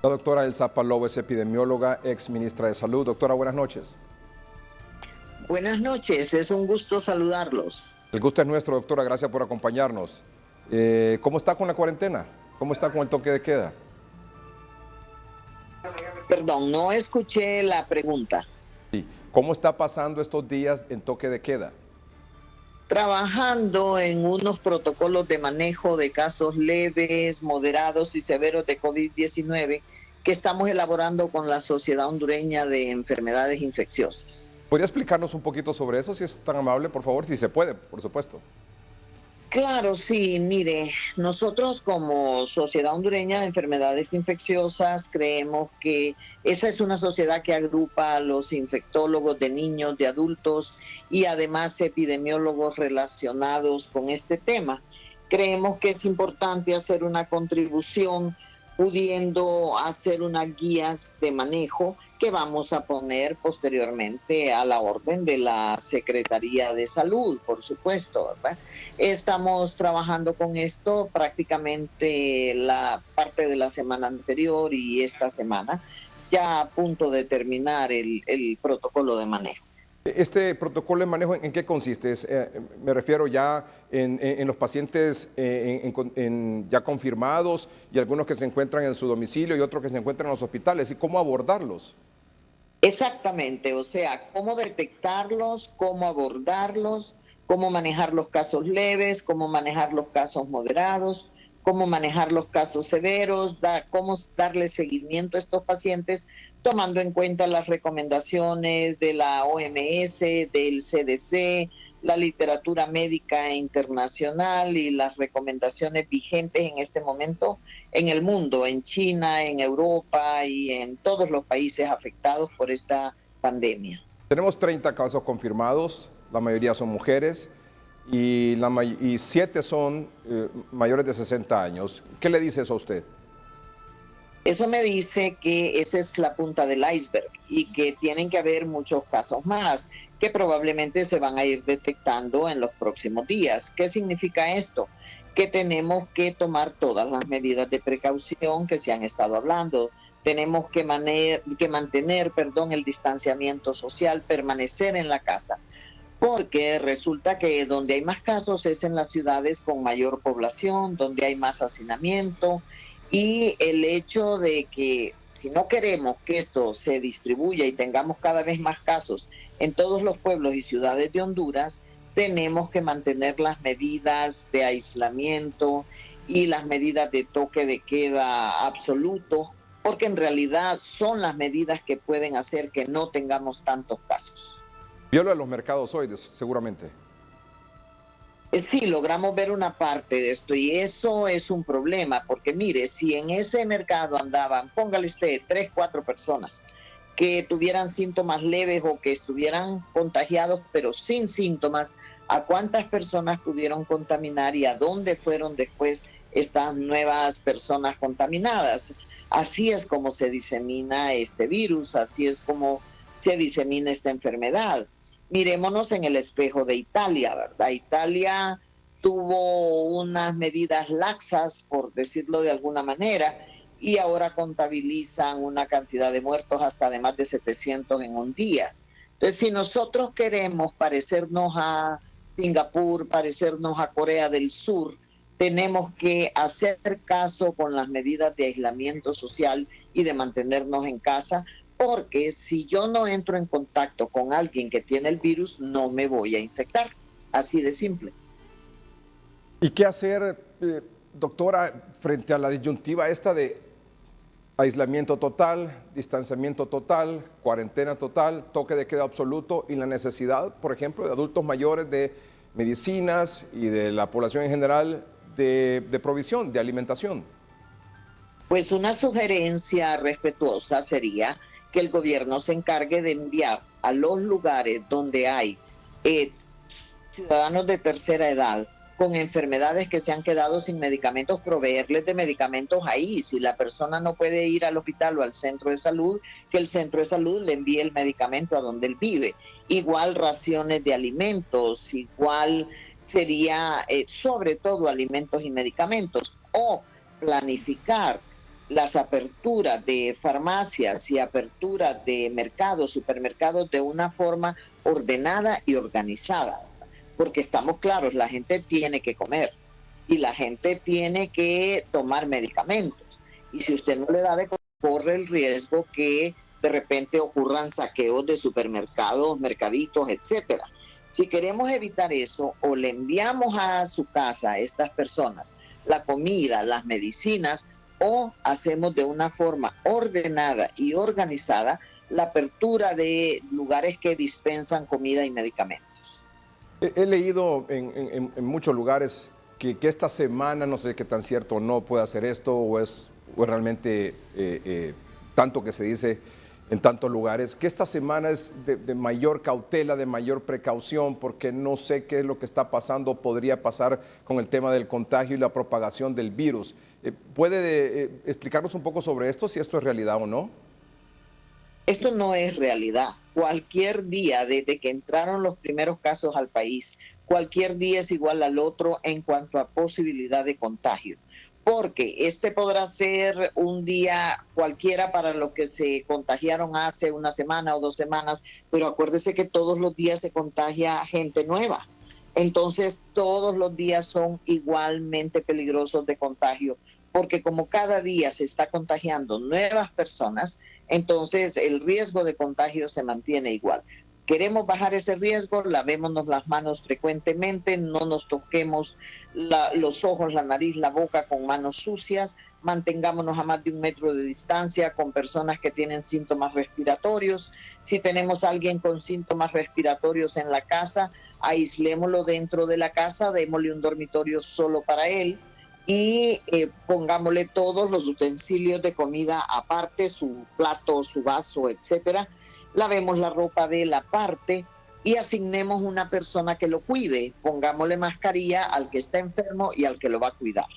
La doctora Elsa Palou es epidemióloga, ex ministra de Salud. Doctora, buenas noches. Buenas noches, es un gusto saludarlos. El gusto es nuestro, doctora, gracias por acompañarnos. ¿Cómo está con la cuarentena? ¿Cómo está con el toque de queda? Perdón, no escuché la pregunta. Sí. ¿Cómo está pasando estos días en toque de queda? Trabajando en unos protocolos de manejo de casos leves, moderados y severos de COVID-19 que estamos elaborando con la Sociedad Hondureña de Enfermedades Infecciosas. ¿Podría explicarnos un poquito sobre eso, si es tan amable, por favor? Si se puede, por supuesto. Claro, sí, mire, nosotros como Sociedad Hondureña de Enfermedades Infecciosas creemos que esa es una sociedad que agrupa a los infectólogos de niños, de adultos y además epidemiólogos relacionados con este tema. Creemos que es importante hacer una contribución pudiendo hacer unas guías de manejo que vamos a poner posteriormente a la orden de la Secretaría de Salud, por supuesto, ¿verdad? Estamos trabajando con esto prácticamente la parte de la semana anterior y esta semana, ya a punto de terminar el protocolo de manejo. ¿Este protocolo de manejo en qué consiste? Me refiero ya en los pacientes ya confirmados y algunos que se encuentran en su domicilio y otros que se encuentran en los hospitales. ¿Y cómo abordarlos? Exactamente, o sea, cómo detectarlos, cómo abordarlos, cómo manejar los casos leves, cómo manejar los casos moderados, cómo manejar los casos severos, cómo darle seguimiento a estos pacientes, tomando en cuenta las recomendaciones de la OMS, del CDC, la literatura médica internacional y las recomendaciones vigentes en este momento en el mundo, en China, en Europa y en todos los países afectados por esta pandemia. Tenemos 30 casos confirmados, la mayoría son mujeres y 7 son mayores de 60 años. ¿Qué le dice eso a usted? Eso me dice que esa es la punta del iceberg y que tienen que haber muchos casos más que probablemente se van a ir detectando en los próximos días. ¿Qué significa esto? Que tenemos que tomar todas las medidas de precaución que se han estado hablando. Tenemos que mantener el distanciamiento social, permanecer en la casa, porque resulta que donde hay más casos es en las ciudades con mayor población, donde hay más hacinamiento, y el hecho de que si no queremos que esto se distribuya y tengamos cada vez más casos en todos los pueblos y ciudades de Honduras, tenemos que mantener las medidas de aislamiento y las medidas de toque de queda absoluto, porque en realidad son las medidas que pueden hacer que no tengamos tantos casos. Vio lo de los mercados hoy, seguramente. Sí, logramos ver una parte de esto y eso es un problema, porque mire, si en ese mercado andaban, póngale usted, 3, 4 personas que tuvieran síntomas leves o que estuvieran contagiados pero sin síntomas, ¿a cuántas personas pudieron contaminar y a dónde fueron después estas nuevas personas contaminadas? Así es como se disemina este virus, así es como se disemina esta enfermedad. Miremonos en el espejo de Italia, ¿verdad? Italia tuvo unas medidas laxas, por decirlo de alguna manera, y ahora contabilizan una cantidad de muertos hasta de más de 700 en un día. Entonces, si nosotros queremos parecernos a Singapur, parecernos a Corea del Sur, tenemos que hacer caso con las medidas de aislamiento social y de mantenernos en casa, porque si yo no entro en contacto con alguien que tiene el virus, no me voy a infectar. Así de simple. ¿Y qué hacer, doctora, frente a la disyuntiva esta de aislamiento total, distanciamiento total, cuarentena total, toque de queda absoluto y la necesidad, por ejemplo, de adultos mayores de medicinas y de la población en general de provisión, de alimentación? Pues una sugerencia respetuosa sería que el gobierno se encargue de enviar a los lugares donde hay ciudadanos de tercera edad con enfermedades que se han quedado sin medicamentos, proveerles de medicamentos ahí. Si la persona no puede ir al hospital o al centro de salud, que el centro de salud le envíe el medicamento a donde él vive. Igual raciones de alimentos, igual sería sobre todo alimentos y medicamentos, o planificar las aperturas de farmacias y aperturas de mercados, supermercados de una forma ordenada y organizada, porque estamos claros, la gente tiene que comer y la gente tiene que tomar medicamentos. Y si usted no le da de comer, corre el riesgo que de repente ocurran saqueos de supermercados, mercaditos, etcétera. Si queremos evitar eso, o le enviamos a su casa a estas personas la comida, las medicinas, o hacemos de una forma ordenada y organizada la apertura de lugares que dispensan comida y medicamentos. He leído en muchos lugares que esta semana, no sé qué tan cierto o no puede hacer esto, o es realmente tanto que se dice en tantos lugares, que esta semana es de mayor cautela, de mayor precaución, porque no sé qué es lo que está pasando, podría pasar con el tema del contagio y la propagación del virus. ¿Puede explicarnos un poco sobre esto, si esto es realidad o no? Esto no es realidad. Cualquier día, desde que entraron los primeros casos al país, cualquier día es igual al otro en cuanto a posibilidad de contagio. Porque este podrá ser un día cualquiera para los que se contagiaron hace una semana o 2 semanas, pero acuérdese que todos los días se contagia gente nueva. Entonces, todos los días son igualmente peligrosos de contagio, porque como cada día se está contagiando nuevas personas, entonces el riesgo de contagio se mantiene igual. Queremos bajar ese riesgo, lavémonos las manos frecuentemente, no nos toquemos los ojos, la nariz, la boca con manos sucias, mantengámonos a más de 1 metro de distancia con personas que tienen síntomas respiratorios. Si tenemos a alguien con síntomas respiratorios en la casa, aislémoslo dentro de la casa, démosle un dormitorio solo para él y pongámosle todos los utensilios de comida aparte, su plato, su vaso, etcétera. Lavemos la ropa de él aparte y asignemos una persona que lo cuide. Pongámosle mascarilla al que está enfermo y al que lo va a cuidar.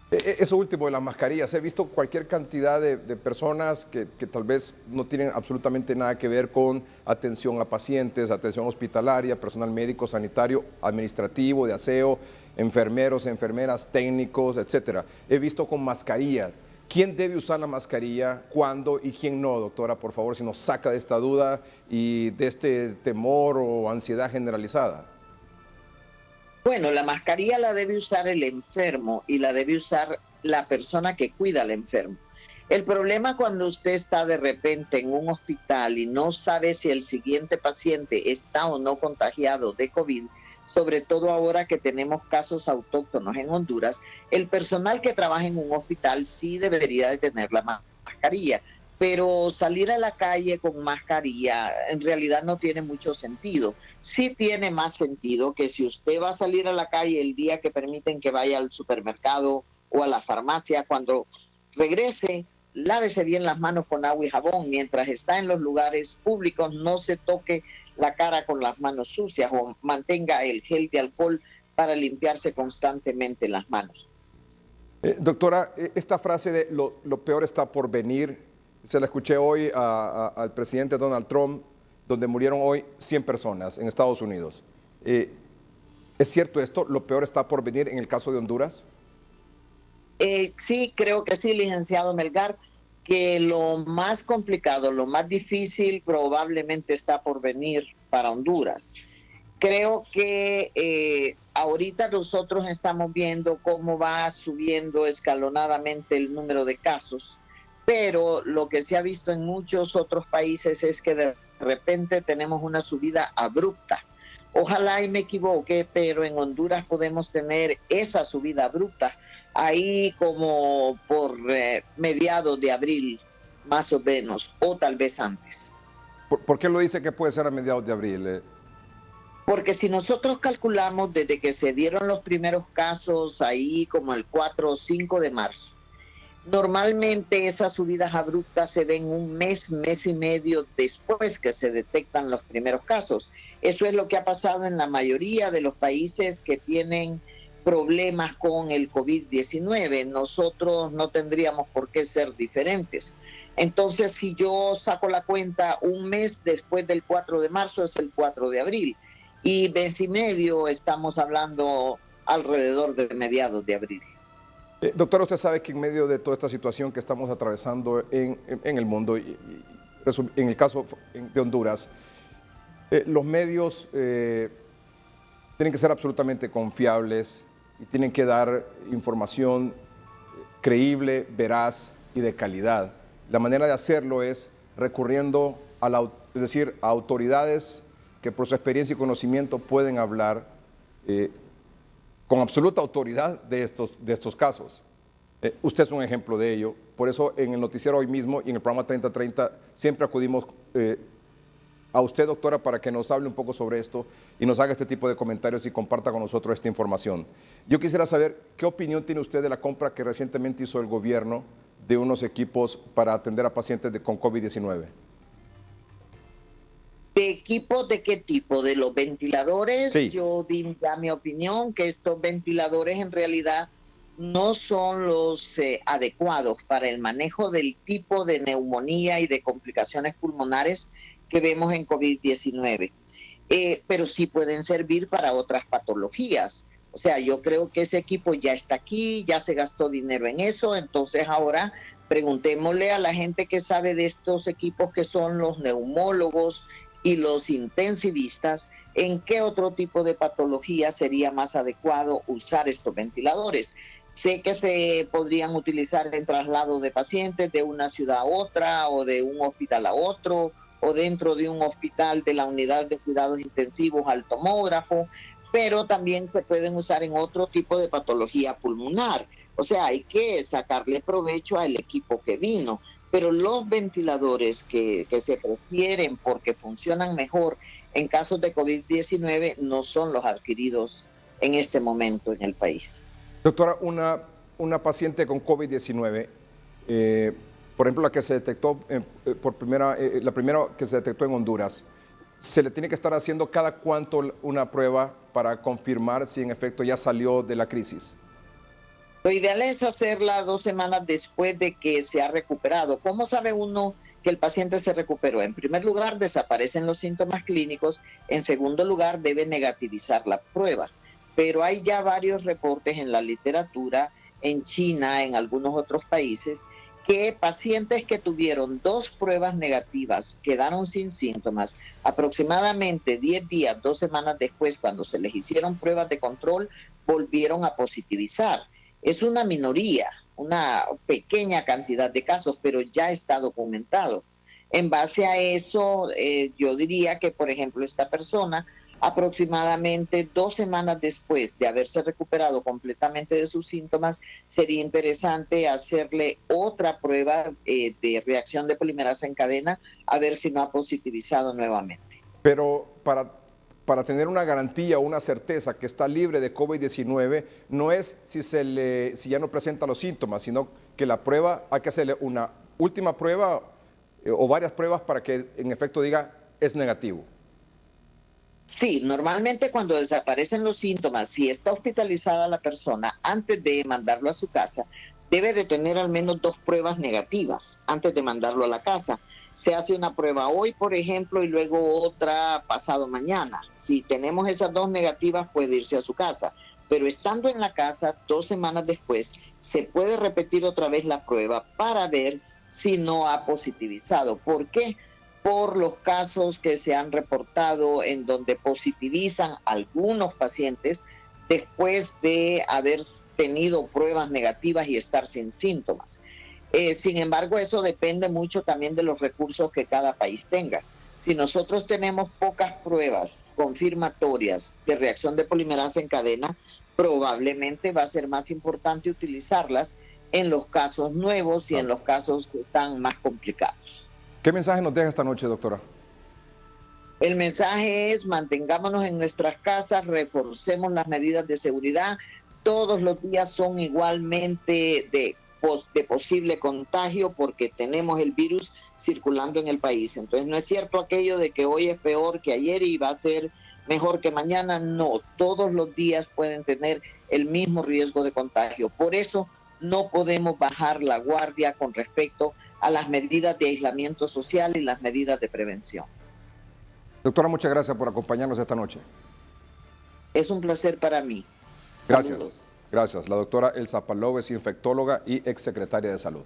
Eso último de las mascarillas, he visto cualquier cantidad de personas que tal vez no tienen absolutamente nada que ver con atención a pacientes, atención hospitalaria, personal médico, sanitario, administrativo, de aseo, enfermeros, enfermeras, técnicos, etcétera. He visto con mascarillas. ¿Quién debe usar la mascarilla, cuándo y quién no, doctora? Por favor, si nos saca de esta duda y de este temor o ansiedad generalizada. Bueno, la mascarilla la debe usar el enfermo y la debe usar la persona que cuida al enfermo. El problema cuando usted está de repente en un hospital y no sabe si el siguiente paciente está o no contagiado de COVID, sobre todo ahora que tenemos casos autóctonos en Honduras, el personal que trabaja en un hospital sí debería de tener la mascarilla, pero salir a la calle con mascarilla en realidad no tiene mucho sentido. Sí tiene más sentido que si usted va a salir a la calle el día que permiten que vaya al supermercado o a la farmacia, cuando regrese, lávese bien las manos con agua y jabón. Mientras está en los lugares públicos, no se toque la cara con las manos sucias o mantenga el gel de alcohol para limpiarse constantemente las manos. Doctora, esta frase de lo peor está por venir, se la escuché hoy al presidente Donald Trump, donde murieron hoy 100 personas en Estados Unidos. ¿Es cierto esto? ¿Lo peor está por venir en el caso de Honduras? Sí, creo que sí, licenciado Melgar, que lo más complicado, lo más difícil probablemente está por venir para Honduras. Creo que ahorita nosotros estamos viendo cómo va subiendo escalonadamente el número de casos, pero lo que se ha visto en muchos otros países es que de repente tenemos una subida abrupta. Ojalá y me equivoque, pero en Honduras podemos tener esa subida abrupta ahí como por mediados de abril, más o menos, o tal vez antes. ¿Por qué lo dice que puede ser a mediados de abril? Porque si nosotros calculamos desde que se dieron los primeros casos ahí como el 4 o 5 de marzo, normalmente esas subidas abruptas se ven un mes, mes y medio después que se detectan los primeros casos. Eso es lo que ha pasado en la mayoría de los países que tienen problemas con el COVID-19. Nosotros no tendríamos por qué ser diferentes. Entonces, si yo saco la cuenta, un mes después del 4 de marzo es el 4 de abril. Y mes y medio estamos hablando alrededor de mediados de abril. Doctora, usted sabe que en medio de toda esta situación que estamos atravesando en el mundo, en el caso de Honduras, los medios tienen que ser absolutamente confiables y tienen que dar información creíble, veraz y de calidad. La manera de hacerlo es recurriendo es decir, a autoridades que por su experiencia y conocimiento pueden hablar con absoluta autoridad de estos casos. Usted es un ejemplo de ello. Por eso en el noticiero hoy mismo y en el programa 3030 siempre acudimos a usted, doctora, para que nos hable un poco sobre esto y nos haga este tipo de comentarios y comparta con nosotros esta información. Yo quisiera saber qué opinión tiene usted de la compra que recientemente hizo el gobierno de unos equipos para atender a pacientes con COVID-19. ¿De equipos de qué tipo? ¿De los ventiladores? Sí. Yo di ya mi opinión que estos ventiladores en realidad no son los adecuados para el manejo del tipo de neumonía y de complicaciones pulmonares que vemos en COVID-19. Pero sí pueden servir para otras patologías. O sea, yo creo que ese equipo ya está aquí, ya se gastó dinero en eso, entonces ahora preguntémosle a la gente que sabe de estos equipos, que son los neumólogos y los intensivistas, en qué otro tipo de patología sería más adecuado usar estos ventiladores. Sé que se podrían utilizar en traslado de pacientes de una ciudad a otra o de un hospital a otro o dentro de un hospital de la unidad de cuidados intensivos al tomógrafo, pero también se pueden usar en otro tipo de patología pulmonar. O sea, hay que sacarle provecho al equipo que vino, pero los ventiladores que se prefieren porque funcionan mejor en casos de COVID-19 no son los adquiridos en este momento en el país. Doctora, una paciente con COVID-19, por ejemplo, la que se detectó la primera que se detectó en Honduras, ¿se le tiene que estar haciendo cada cuánto una prueba para confirmar si en efecto ya salió de la crisis? Lo ideal es hacerla 2 semanas después de que se ha recuperado. ¿Cómo sabe uno que el paciente se recuperó? En primer lugar, desaparecen los síntomas clínicos. En segundo lugar, debe negativizar la prueba. Pero hay ya varios reportes en la literatura, en China, en algunos otros países, que pacientes que tuvieron 2 pruebas negativas quedaron sin síntomas. Aproximadamente 10 días, 2 semanas después, cuando se les hicieron pruebas de control, volvieron a positivizar. Es una minoría, una pequeña cantidad de casos, pero ya está documentado. En base a eso, yo diría que, por ejemplo, esta persona, aproximadamente 2 semanas después de haberse recuperado completamente de sus síntomas, sería interesante hacerle otra prueba de reacción de polimerasa en cadena, a ver si no ha positivizado nuevamente. Pero para tener una garantía o una certeza que está libre de COVID-19, no es si ya no presenta los síntomas, sino que la prueba, hay que hacerle una última prueba o varias pruebas para que en efecto diga es negativo. Sí, normalmente cuando desaparecen los síntomas, si está hospitalizada la persona, antes de mandarlo a su casa, debe de tener al menos 2 pruebas negativas antes de mandarlo a la casa. Se hace una prueba hoy, por ejemplo, y luego otra pasado mañana. Si tenemos esas 2 negativas, puede irse a su casa. Pero estando en la casa, 2 semanas después, se puede repetir otra vez la prueba para ver si no ha positivizado. ¿Por qué? Por los casos que se han reportado en donde positivizan algunos pacientes después de haber tenido pruebas negativas y estar sin síntomas. Sin embargo, eso depende mucho también de los recursos que cada país tenga. Si nosotros tenemos pocas pruebas confirmatorias de reacción de polimerasa en cadena, probablemente va a ser más importante utilizarlas en los casos nuevos y en los casos que están más complicados. ¿Qué mensaje nos deja esta noche, doctora? El mensaje es: mantengámonos en nuestras casas, reforcemos las medidas de seguridad. Todos los días son igualmente de posible contagio porque tenemos el virus circulando en el país. Entonces no es cierto aquello de que hoy es peor que ayer y va a ser mejor que mañana. No, todos los días pueden tener el mismo riesgo de contagio. Por eso no podemos bajar la guardia con respecto a las medidas de aislamiento social y las medidas de prevención. Doctora, muchas gracias por acompañarnos esta noche. Es un placer para mí. Gracias. Saludos. Gracias. La doctora Elsa Palou es infectóloga y exsecretaria de Salud.